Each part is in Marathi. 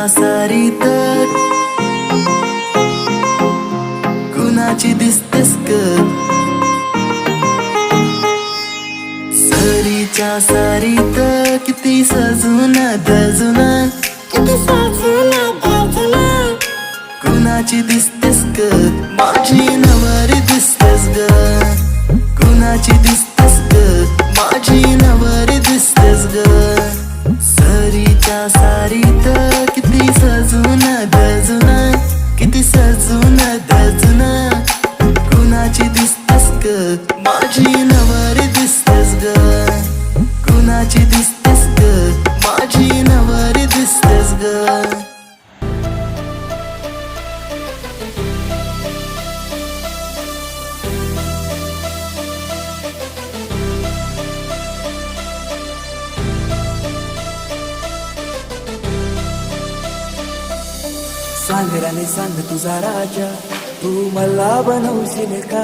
सारीत कुणाची दिसतेस ग सरीच्या सारीत किती सजून दजून कुणाची दिसतेस ग माझी नवरी दिसतेस ग कुणाची दिसतेस ग माझी नवरी दिसतेस ग सरीच्या सारीत किती सजून दजून किती सजून दजून कुणाची दिसतेस ग माझी नवरी दिसतेस ग कुणाची दिसतेस ग माझी नवरी दिसतेस ग सांग राणी सांग तुझा राजा तू मला बनवशील का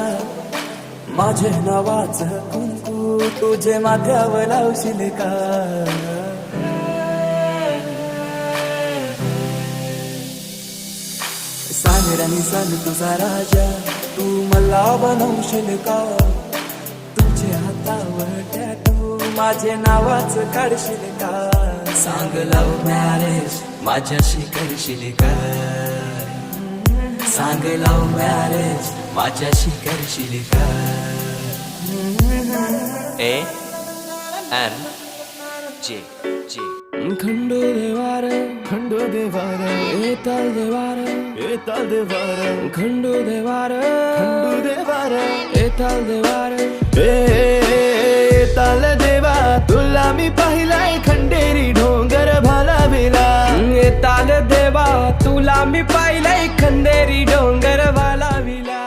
माझ्या नावाचं कुंकू तुझे माथ्यावर लावशील का सांग राणी सांग तुझा राजा तू मला बनवशील का तुझे हातावर टॅटू माझे नावाचं काढशील का सांग लव मॅरेज माझ्याशी करशील का सांग लव मॅरेज माझ्याशी करशील का ANJ खंडो देवार येताल देवार खंडो देवार येताल देवार येताल देवा तुला मी पाहिलाय खंडेरी डोंगर भालाविला येताल देवा तुला मी पाहिलंय खंडेरी डोंगर भालाविला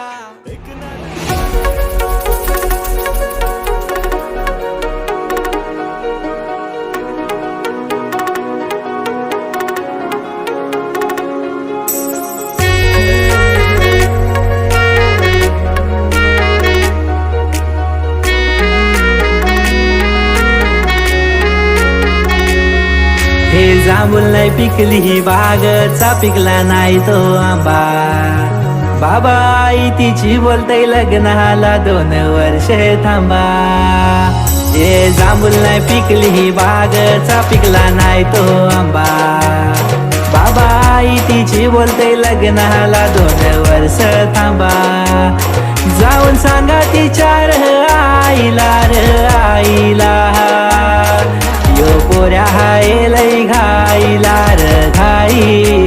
हे जांभूल नाही पिकली ही बागचा पिकला नाही तो आंबा बाबा आई तिची बोलते लग्नाला 2 वर्ष थांबा हे जांभूल नाही पिकली ही बागचा पिकला नाही तो आंबा बाबा आई तिची बोलते लग्नाला 2 वर्ष थांबा जाऊन सांगा तिच्या आईला आईला यो पोऱ्या हाय लई घाईला र घाईला